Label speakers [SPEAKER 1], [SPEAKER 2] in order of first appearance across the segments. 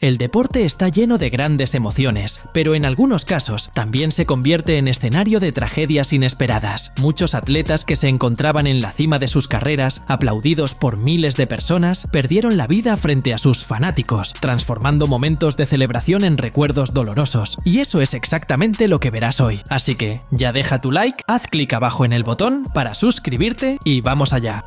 [SPEAKER 1] El deporte está lleno de grandes emociones, pero en algunos casos también se convierte en escenario de tragedias inesperadas. Muchos atletas que se encontraban en la cima de sus carreras, aplaudidos por miles de personas, perdieron la vida frente a sus fanáticos, transformando momentos de celebración en recuerdos dolorosos. Y eso es exactamente lo que verás hoy. Así que ya deja tu like, haz clic abajo en el botón para suscribirte y vamos allá.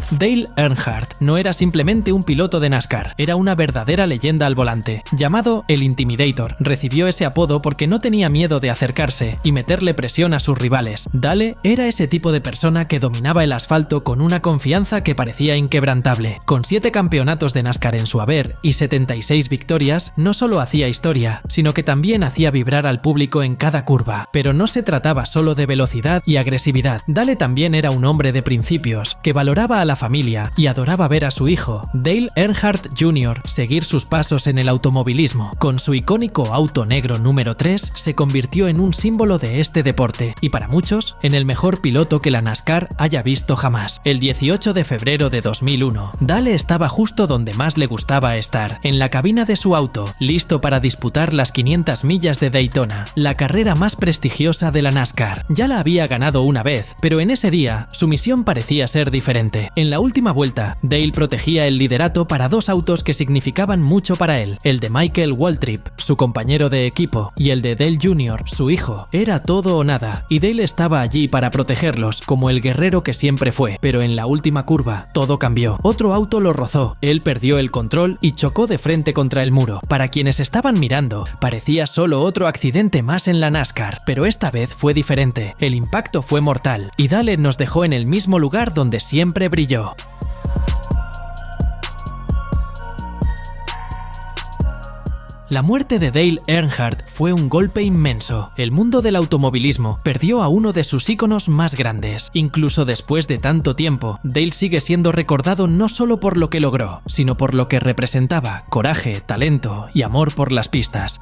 [SPEAKER 1] Dale Earnhardt no era simplemente un piloto de NASCAR, era una verdadera leyenda al volante. Llamado el Intimidator, recibió ese apodo porque no tenía miedo de acercarse y meterle presión a sus rivales. Dale era ese tipo de persona que dominaba el asfalto con una confianza que parecía inquebrantable. Con 7 campeonatos de NASCAR en su haber y 76 victorias, no solo hacía historia, sino que también hacía vibrar al público en cada curva. Pero no se trataba solo de velocidad y agresividad. Dale también era un hombre de principios, que valoraba a la familia y adoraba ver a su hijo, Dale Earnhardt Jr., seguir sus pasos en el automovilismo. Con su icónico auto negro número 3, se convirtió en un símbolo de este deporte y para muchos, en el mejor piloto que la NASCAR haya visto jamás. El 18 de febrero de 2001, Dale estaba justo donde más le gustaba estar, en la cabina de su auto, listo para disputar las 500 millas de Daytona, la carrera más prestigiosa de la NASCAR. Ya la había ganado una vez, pero en ese día, su misión parecía ser diferente. En la última vuelta, Dale protegía el liderato para 2 autos que significaban mucho para él, el de Michael Waltrip, su compañero de equipo, y el de Dale Jr., su hijo. Era todo o nada, y Dale estaba allí para protegerlos, como el guerrero que siempre fue. Pero en la última curva, todo cambió. Otro auto lo rozó, él perdió el control y chocó de frente contra el muro. Para quienes estaban mirando, parecía solo otro accidente más en la NASCAR, pero esta vez fue diferente. El impacto fue mortal, y Dale nos dejó en el mismo lugar donde siempre brilló. La muerte de Dale Earnhardt fue un golpe inmenso. El mundo del automovilismo perdió a uno de sus íconos más grandes. Incluso después de tanto tiempo, Dale sigue siendo recordado no solo por lo que logró, sino por lo que representaba: coraje, talento y amor por las pistas.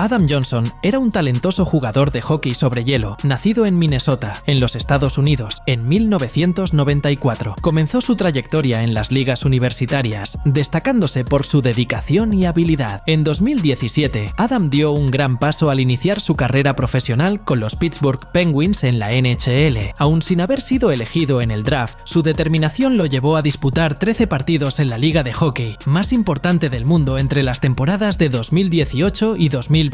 [SPEAKER 1] Adam Johnson era un talentoso jugador de hockey sobre hielo, nacido en Minnesota, en los Estados Unidos, en 1994. Comenzó su trayectoria en las ligas universitarias, destacándose por su dedicación y habilidad. En 2017, Adam dio un gran paso al iniciar su carrera profesional con los Pittsburgh Penguins en la NHL. Aun sin haber sido elegido en el draft, su determinación lo llevó a disputar 13 partidos en la liga de hockey más importante del mundo entre las temporadas de 2018 y 2020.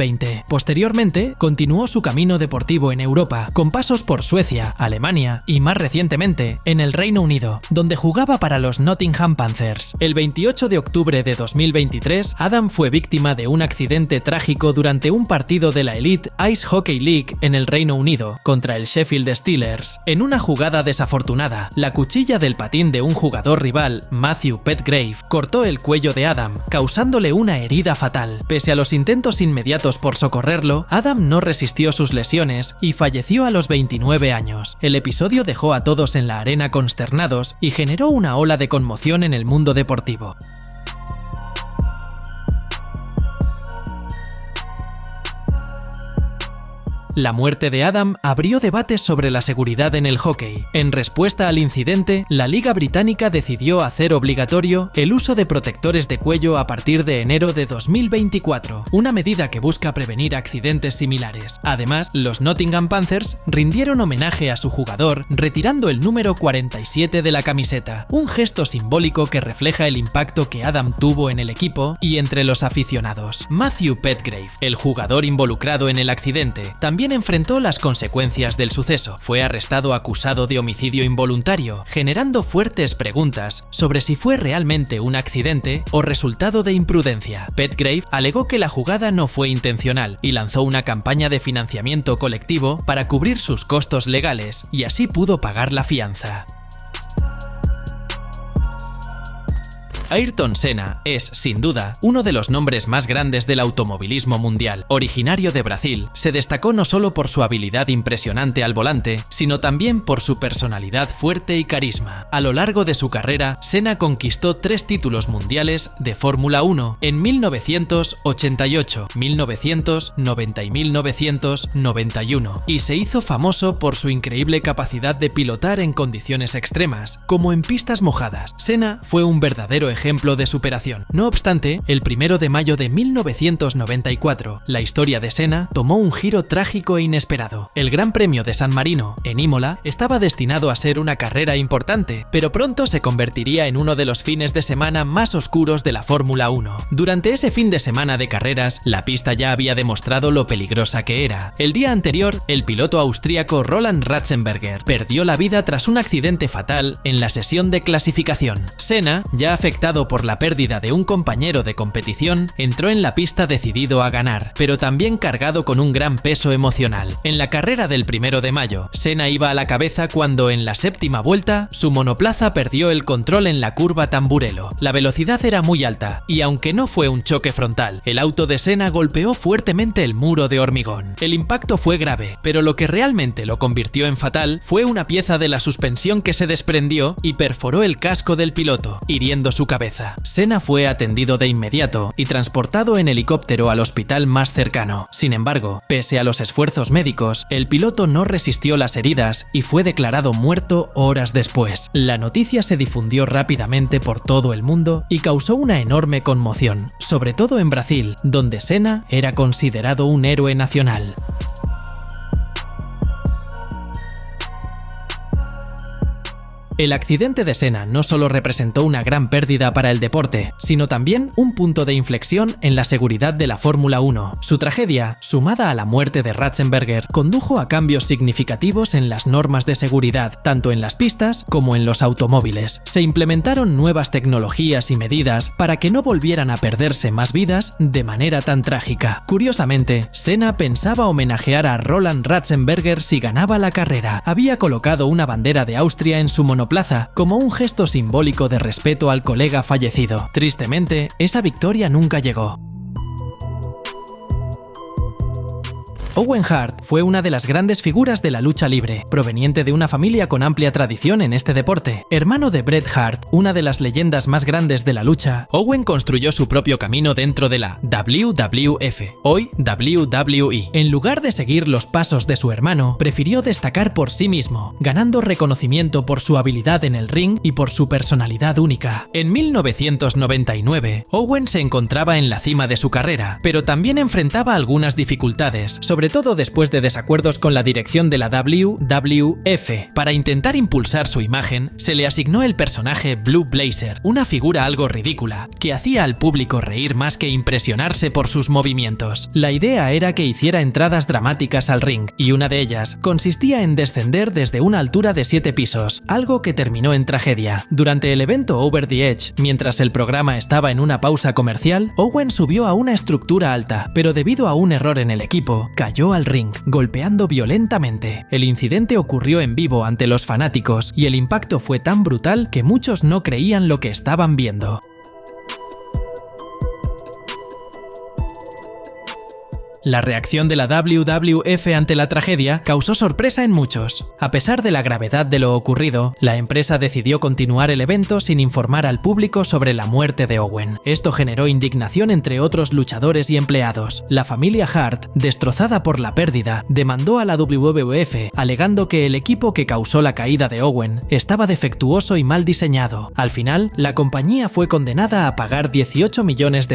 [SPEAKER 1] Posteriormente, continuó su camino deportivo en Europa, con pasos por Suecia, Alemania y, más recientemente, en el Reino Unido, donde jugaba para los Nottingham Panthers. El 28 de octubre de 2023, Adam fue víctima de un accidente trágico durante un partido de la Elite Ice Hockey League en el Reino Unido, contra el Sheffield Steelers. En una jugada desafortunada, la cuchilla del patín de un jugador rival, Matthew Petgrave, cortó el cuello de Adam, causándole una herida fatal. Pese a los intentos inmediatos por socorrerlo, Adam no resistió sus lesiones y falleció a los 29 años. El episodio dejó a todos en la arena consternados y generó una ola de conmoción en el mundo deportivo. La muerte de Adam abrió debates sobre la seguridad en el hockey. En respuesta al incidente, la Liga Británica decidió hacer obligatorio el uso de protectores de cuello a partir de enero de 2024, una medida que busca prevenir accidentes similares. Además, los Nottingham Panthers rindieron homenaje a su jugador retirando el número 47 de la camiseta, un gesto simbólico que refleja el impacto que Adam tuvo en el equipo y entre los aficionados. Matthew Petgrave, el jugador involucrado en el accidente, también enfrentó las consecuencias del suceso. Fue arrestado acusado de homicidio involuntario, generando fuertes preguntas sobre si fue realmente un accidente o resultado de imprudencia. Petgrave alegó que la jugada no fue intencional y lanzó una campaña de financiamiento colectivo para cubrir sus costos legales y así pudo pagar la fianza. Ayrton Senna es, sin duda, uno de los nombres más grandes del automovilismo mundial. Originario de Brasil, se destacó no solo por su habilidad impresionante al volante, sino también por su personalidad fuerte y carisma. A lo largo de su carrera, Senna conquistó 3 títulos mundiales de Fórmula 1 en 1988, 1990 y 1991, y se hizo famoso por su increíble capacidad de pilotar en condiciones extremas, como en pistas mojadas. Senna fue un verdadero ejemplo de superación. No obstante, el 1 de mayo de 1994, la historia de Senna tomó un giro trágico e inesperado. El Gran Premio de San Marino, en Imola, estaba destinado a ser una carrera importante, pero pronto se convertiría en uno de los fines de semana más oscuros de la Fórmula 1. Durante ese fin de semana de carreras, la pista ya había demostrado lo peligrosa que era. El día anterior, el piloto austríaco Roland Ratzenberger perdió la vida tras un accidente fatal en la sesión de clasificación. Senna, ya afectado por la pérdida de un compañero de competición, entró en la pista decidido a ganar, pero también cargado con un gran peso emocional. En la carrera del 1 de mayo, Senna iba a la cabeza cuando en la 7ª vuelta su monoplaza perdió el control en la curva Tamburello. La velocidad era muy alta y aunque no fue un choque frontal, el auto de Senna golpeó fuertemente el muro de hormigón. El impacto fue grave, pero lo que realmente lo convirtió en fatal fue una pieza de la suspensión que se desprendió y perforó el casco del piloto, hiriendo su cabeza. Senna fue atendido de inmediato y transportado en helicóptero al hospital más cercano. Sin embargo, pese a los esfuerzos médicos, el piloto no resistió las heridas y fue declarado muerto horas después. La noticia se difundió rápidamente por todo el mundo y causó una enorme conmoción, sobre todo en Brasil, donde Senna era considerado un héroe nacional. El accidente de Senna no solo representó una gran pérdida para el deporte, sino también un punto de inflexión en la seguridad de la Fórmula 1. Su tragedia, sumada a la muerte de Ratzenberger, condujo a cambios significativos en las normas de seguridad, tanto en las pistas como en los automóviles. Se implementaron nuevas tecnologías y medidas para que no volvieran a perderse más vidas de manera tan trágica. Curiosamente, Senna pensaba homenajear a Roland Ratzenberger si ganaba la carrera. Había colocado una bandera de Austria en su monoplaza como un gesto simbólico de respeto al colega fallecido. Tristemente, esa victoria nunca llegó. Owen Hart fue una de las grandes figuras de la lucha libre, proveniente de una familia con amplia tradición en este deporte. Hermano de Bret Hart, una de las leyendas más grandes de la lucha, Owen construyó su propio camino dentro de la WWF, hoy WWE. En lugar de seguir los pasos de su hermano, prefirió destacar por sí mismo, ganando reconocimiento por su habilidad en el ring y por su personalidad única. En 1999, Owen se encontraba en la cima de su carrera, pero también enfrentaba algunas dificultades, sobre todo después de desacuerdos con la dirección de la WWF. Para intentar impulsar su imagen, se le asignó el personaje Blue Blazer, una figura algo ridícula, que hacía al público reír más que impresionarse por sus movimientos. La idea era que hiciera entradas dramáticas al ring, y una de ellas consistía en descender desde una altura de 7 pisos, algo que terminó en tragedia. Durante el evento Over the Edge, mientras el programa estaba en una pausa comercial, Owen subió a una estructura alta, pero debido a un error en el equipo, cayó al ring, golpeando violentamente. El incidente ocurrió en vivo ante los fanáticos y el impacto fue tan brutal que muchos no creían lo que estaban viendo. La reacción de la WWF ante la tragedia causó sorpresa en muchos. A pesar de la gravedad de lo ocurrido, la empresa decidió continuar el evento sin informar al público sobre la muerte de Owen. Esto generó indignación entre otros luchadores y empleados. La familia Hart, destrozada por la pérdida, demandó a la WWF, alegando que el equipo que causó la caída de Owen estaba defectuoso y mal diseñado. Al final, la compañía fue condenada a pagar $18 millones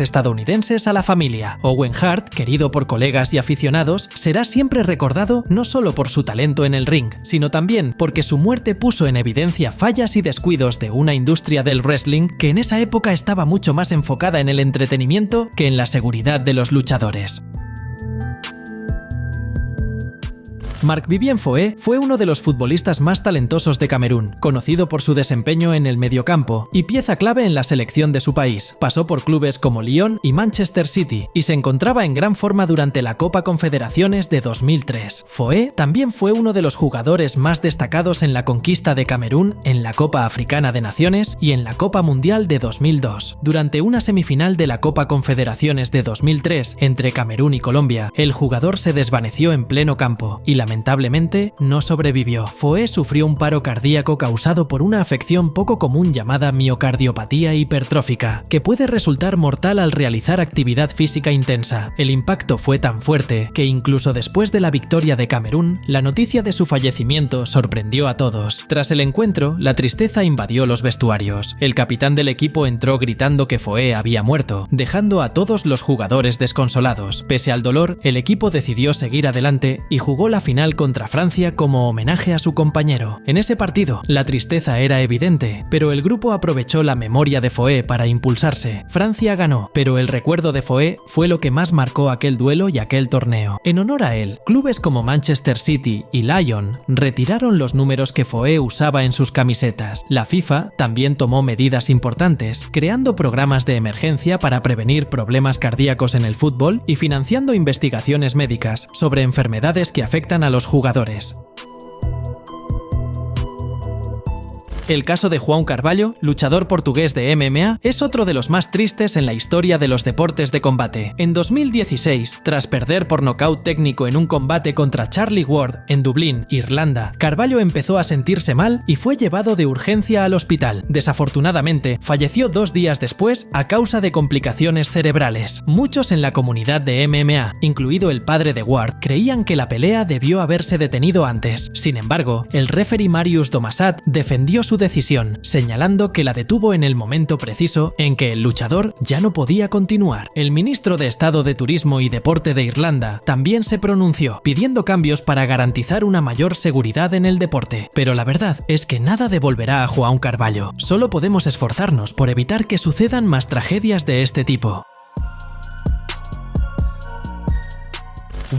[SPEAKER 1] estadounidenses a la familia. Owen Hart, querido por colegas y aficionados, será siempre recordado no solo por su talento en el ring, sino también porque su muerte puso en evidencia fallas y descuidos de una industria del wrestling que en esa época estaba mucho más enfocada en el entretenimiento que en la seguridad de los luchadores. Marc-Vivien Foé fue uno de los futbolistas más talentosos de Camerún, conocido por su desempeño en el mediocampo y pieza clave en la selección de su país. Pasó por clubes como Lyon y Manchester City y se encontraba en gran forma durante la Copa Confederaciones de 2003. Foé también fue uno de los jugadores más destacados en la conquista de Camerún en la Copa Africana de Naciones y en la Copa Mundial de 2002. Durante una semifinal de la Copa Confederaciones de 2003 entre Camerún y Colombia, el jugador se desvaneció en pleno campo y lamentablemente no sobrevivió. Foé sufrió un paro cardíaco causado por una afección poco común llamada miocardiopatía hipertrófica, que puede resultar mortal al realizar actividad física intensa. El impacto fue tan fuerte que incluso después de la victoria de Camerún, la noticia de su fallecimiento sorprendió a todos. Tras el encuentro, la tristeza invadió los vestuarios. El capitán del equipo entró gritando que Foé había muerto, dejando a todos los jugadores desconsolados. Pese al dolor, el equipo decidió seguir adelante y jugó la final contra Francia como homenaje a su compañero. En ese partido, la tristeza era evidente, pero el grupo aprovechó la memoria de Foé para impulsarse. Francia ganó, pero el recuerdo de Foé fue lo que más marcó aquel duelo y aquel torneo. En honor a él, clubes como Manchester City y Lyon retiraron los números que Foé usaba en sus camisetas. La FIFA también tomó medidas importantes, creando programas de emergencia para prevenir problemas cardíacos en el fútbol y financiando investigaciones médicas sobre enfermedades que afectan a los jugadores. El caso de João Carvalho, luchador portugués de MMA, es otro de los más tristes en la historia de los deportes de combate. En 2016, tras perder por nocaut técnico en un combate contra Charlie Ward en Dublín, Irlanda, Carvalho empezó a sentirse mal y fue llevado de urgencia al hospital. Desafortunadamente, falleció 2 días después a causa de complicaciones cerebrales. Muchos en la comunidad de MMA, incluido el padre de Ward, creían que la pelea debió haberse detenido antes. Sin embargo, el referee Marius Domasat defendió su decisión, señalando que la detuvo en el momento preciso en que el luchador ya no podía continuar. El ministro de Estado de Turismo y Deporte de Irlanda también se pronunció, pidiendo cambios para garantizar una mayor seguridad en el deporte. Pero la verdad es que nada devolverá a João Carvalho. Solo podemos esforzarnos por evitar que sucedan más tragedias de este tipo.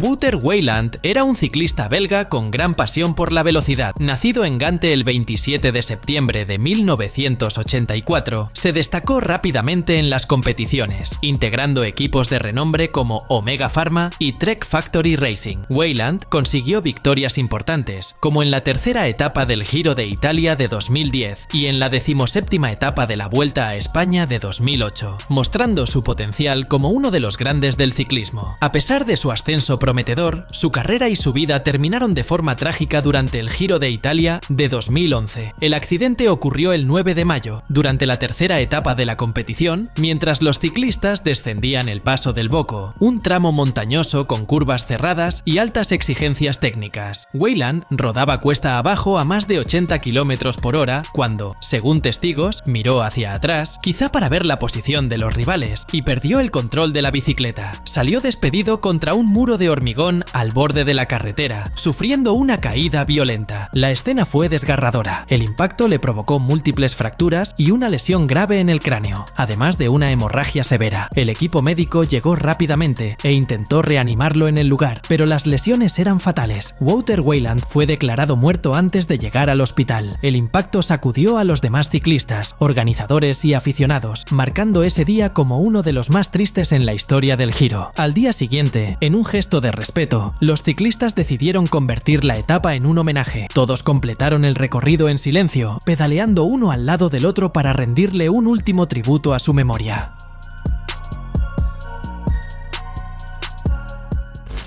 [SPEAKER 1] Wouter Weiland era un ciclista belga con gran pasión por la velocidad. Nacido en Gante el 27 de septiembre de 1984, se destacó rápidamente en las competiciones, integrando equipos de renombre como Omega Pharma y Trek Factory Racing. Weiland consiguió victorias importantes, como en la tercera etapa del Giro de Italia de 2010 y en la 17ª etapa de la Vuelta a España de 2008, mostrando su potencial como uno de los grandes del ciclismo. A pesar de su ascenso prometedor, su carrera y su vida terminaron de forma trágica durante el Giro de Italia de 2011. El accidente ocurrió el 9 de mayo, durante la tercera etapa de la competición, mientras los ciclistas descendían el Paso del Boco, un tramo montañoso con curvas cerradas y altas exigencias técnicas. Weiland rodaba cuesta abajo a más de 80 km por hora cuando, según testigos, miró hacia atrás, quizá para ver la posición de los rivales, y perdió el control de la bicicleta. Salió despedido contra un muro de hormigón al borde de la carretera, sufriendo una caída violenta. La escena fue desgarradora. El impacto le provocó múltiples fracturas y una lesión grave en el cráneo, además de una hemorragia severa. El equipo médico llegó rápidamente e intentó reanimarlo en el lugar, pero las lesiones eran fatales. Wouter Weiland fue declarado muerto antes de llegar al hospital. El impacto sacudió a los demás ciclistas, organizadores y aficionados, marcando ese día como uno de los más tristes en la historia del Giro. Al día siguiente, en un gesto de respeto, los ciclistas decidieron convertir la etapa en un homenaje. Todos completaron el recorrido en silencio, pedaleando uno al lado del otro para rendirle un último tributo a su memoria.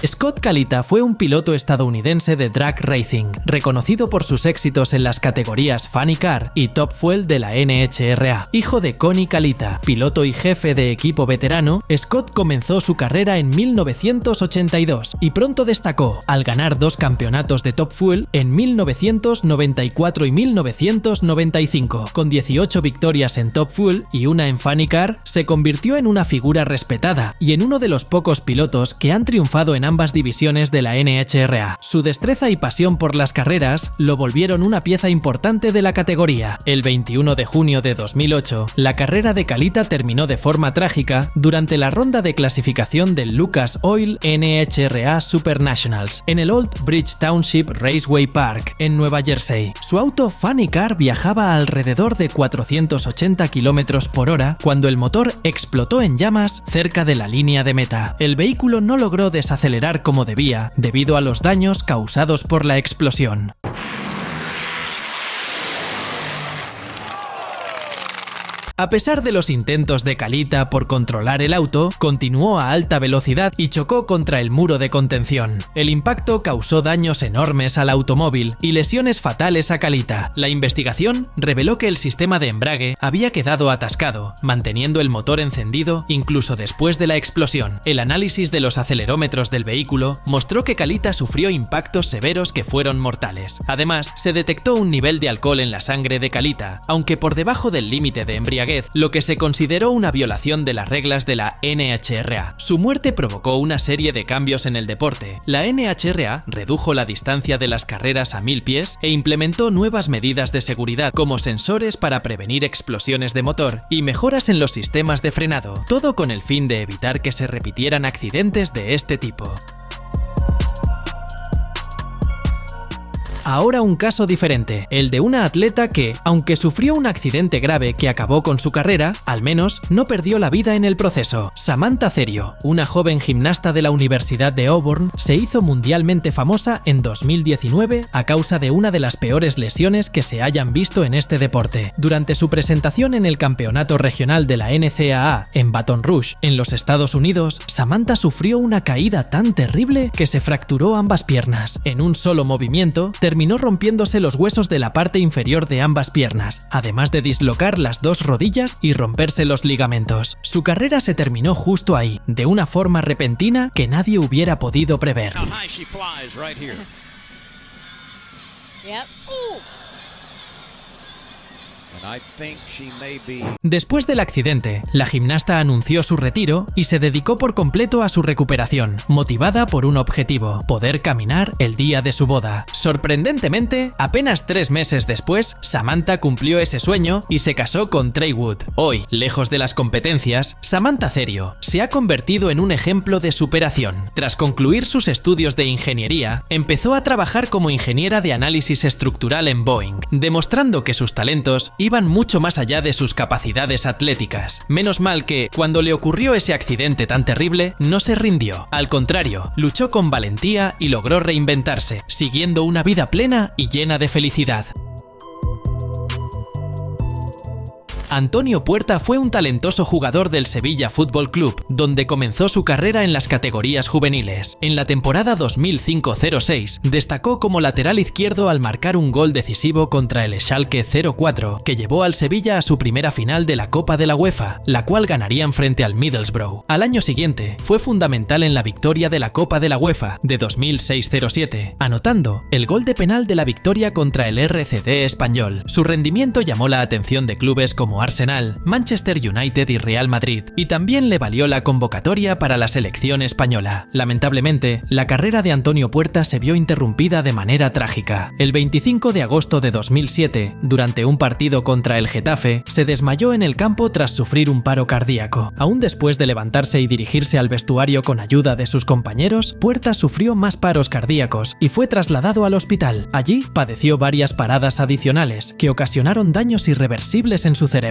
[SPEAKER 1] Scott Kalita fue un piloto estadounidense de drag racing, reconocido por sus éxitos en las categorías Funny Car y Top Fuel de la NHRA. Hijo de Connie Kalita, piloto y jefe de equipo veterano, Scott comenzó su carrera en 1982 y pronto destacó al ganar 2 campeonatos de Top Fuel en 1994 y 1995. Con 18 victorias en Top Fuel y una en Funny Car, se convirtió en una figura respetada y en uno de los pocos pilotos que han triunfado en ambas divisiones de la NHRA. Su destreza y pasión por las carreras lo volvieron una pieza importante de la categoría. El 21 de junio de 2008, la carrera de Kalita terminó de forma trágica durante la ronda de clasificación del Lucas Oil NHRA Super Nationals en el Old Bridge Township Raceway Park, en Nueva Jersey. Su auto Funny Car viajaba a alrededor de 480 km por hora cuando el motor explotó en llamas cerca de la línea de meta. El vehículo no logró desacelerar como debía debido a los daños causados por la explosión. A pesar de los intentos de Kalita por controlar el auto, continuó a alta velocidad y chocó contra el muro de contención. El impacto causó daños enormes al automóvil y lesiones fatales a Kalita. La investigación reveló que el sistema de embrague había quedado atascado, manteniendo el motor encendido incluso después de la explosión. El análisis de los acelerómetros del vehículo mostró que Kalita sufrió impactos severos que fueron mortales. Además, se detectó un nivel de alcohol en la sangre de Kalita, aunque por debajo del límite de embriaguez, lo que se consideró una violación de las reglas de la NHRA. Su muerte provocó una serie de cambios en el deporte. La NHRA redujo la distancia de las carreras a 1000 pies e implementó nuevas medidas de seguridad como sensores para prevenir explosiones de motor y mejoras en los sistemas de frenado, todo con el fin de evitar que se repitieran accidentes de este tipo. Ahora un caso diferente, el de una atleta que, aunque sufrió un accidente grave que acabó con su carrera, al menos no perdió la vida en el proceso. Samantha Cerio, una joven gimnasta de la Universidad de Auburn, se hizo mundialmente famosa en 2019 a causa de una de las peores lesiones que se hayan visto en este deporte. Durante su presentación en el campeonato regional de la NCAA en Baton Rouge, en los Estados Unidos, Samantha sufrió una caída tan terrible que se fracturó ambas piernas. En un solo movimiento, terminó rompiéndose los huesos de la parte inferior de ambas piernas, además de dislocar las dos rodillas y romperse los ligamentos. Su carrera se terminó justo ahí, de una forma repentina que nadie hubiera podido prever. Después del accidente, la gimnasta anunció su retiro y se dedicó por completo a su recuperación, motivada por un objetivo: poder caminar el día de su boda. Sorprendentemente, apenas 3 meses después, Samantha cumplió ese sueño y se casó con Trey Wood. Hoy, lejos de las competencias, Samantha Cerio se ha convertido en un ejemplo de superación. Tras concluir sus estudios de ingeniería, empezó a trabajar como ingeniera de análisis estructural en Boeing, demostrando que sus talentos iban mucho más allá de sus capacidades atléticas. Menos mal que, cuando le ocurrió ese accidente tan terrible, no se rindió. Al contrario, luchó con valentía y logró reinventarse, siguiendo una vida plena y llena de felicidad. Antonio Puerta fue un talentoso jugador del Sevilla Fútbol Club, donde comenzó su carrera en las categorías juveniles. En la temporada 2005-06 destacó como lateral izquierdo al marcar un gol decisivo contra el Schalke 04, que llevó al Sevilla a su primera final de la Copa de la UEFA, la cual ganarían frente al Middlesbrough. Al año siguiente, fue fundamental en la victoria de la Copa de la UEFA de 2006-07, anotando el gol de penal de la victoria contra el RCD Español. Su rendimiento llamó la atención de clubes como Arsenal, Manchester United y Real Madrid, y también le valió la convocatoria para la selección española. Lamentablemente, la carrera de Antonio Puerta se vio interrumpida de manera trágica. El 25 de agosto de 2007, durante un partido contra el Getafe, se desmayó en el campo tras sufrir un paro cardíaco. Aún después de levantarse y dirigirse al vestuario con ayuda de sus compañeros, Puerta sufrió más paros cardíacos y fue trasladado al hospital. Allí padeció varias paradas adicionales que ocasionaron daños irreversibles en su cerebro.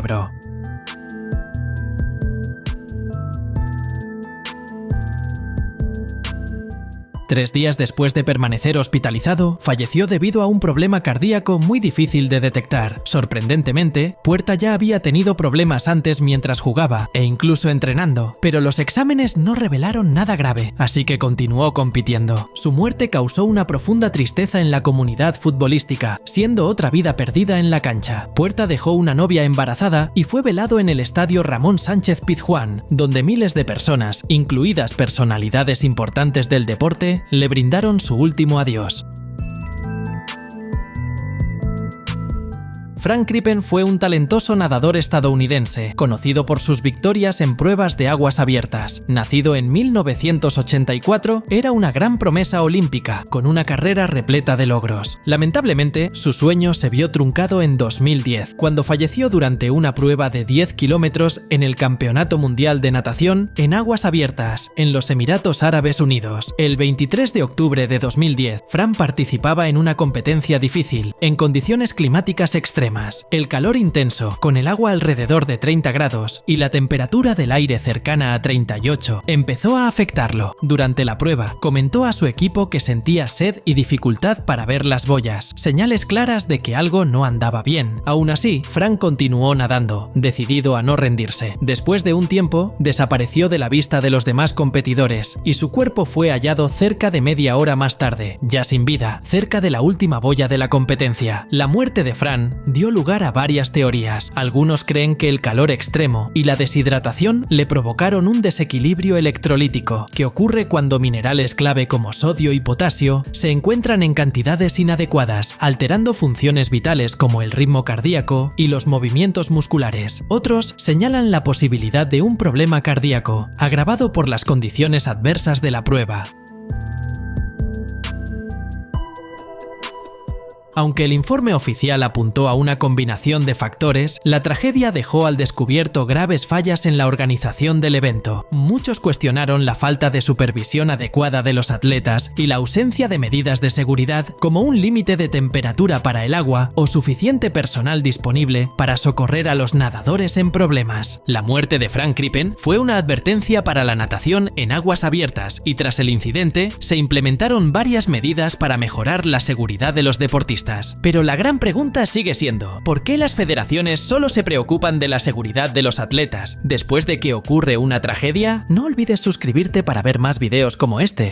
[SPEAKER 1] 3 días después de permanecer hospitalizado, falleció debido a un problema cardíaco muy difícil de detectar. Sorprendentemente, Puerta ya había tenido problemas antes mientras jugaba e incluso entrenando, pero los exámenes no revelaron nada grave, así que continuó compitiendo. Su muerte causó una profunda tristeza en la comunidad futbolística, siendo otra vida perdida en la cancha. Puerta dejó una novia embarazada y fue velado en el estadio Ramón Sánchez Pizjuán, donde miles de personas, incluidas personalidades importantes del deporte, le brindaron su último adiós. Frank Crippen fue un talentoso nadador estadounidense, conocido por sus victorias en pruebas de aguas abiertas. Nacido en 1984, era una gran promesa olímpica, con una carrera repleta de logros. Lamentablemente, su sueño se vio truncado en 2010, cuando falleció durante una prueba de 10 kilómetros en el Campeonato Mundial de Natación en aguas abiertas, en los Emiratos Árabes Unidos. El 23 de octubre de 2010, Fran participaba en una competencia difícil, en condiciones climáticas extremas. El calor intenso, con el agua alrededor de 30 grados y la temperatura del aire cercana a 38, empezó a afectarlo. Durante la prueba, comentó a su equipo que sentía sed y dificultad para ver las boyas, señales claras de que algo no andaba bien. Aún así, Fran continuó nadando, decidido a no rendirse. Después de un tiempo, desapareció de la vista de los demás competidores y su cuerpo fue hallado cerca de media hora más tarde, ya sin vida, cerca de la última boya de la competencia. La muerte de Fran dio lugar a varias teorías. Algunos creen que el calor extremo y la deshidratación le provocaron un desequilibrio electrolítico, que ocurre cuando minerales clave como sodio y potasio se encuentran en cantidades inadecuadas, alterando funciones vitales como el ritmo cardíaco y los movimientos musculares. Otros señalan la posibilidad de un problema cardíaco, agravado por las condiciones adversas de la prueba. Aunque el informe oficial apuntó a una combinación de factores, la tragedia dejó al descubierto graves fallas en la organización del evento. Muchos cuestionaron la falta de supervisión adecuada de los atletas y la ausencia de medidas de seguridad, como un límite de temperatura para el agua o suficiente personal disponible para socorrer a los nadadores en problemas. La muerte de Frank Crippen fue una advertencia para la natación en aguas abiertas y tras el incidente se implementaron varias medidas para mejorar la seguridad de los deportistas. Pero la gran pregunta sigue siendo, ¿por qué las federaciones solo se preocupan de la seguridad de los atletas después de que ocurre una tragedia? No olvides suscribirte para ver más videos como este.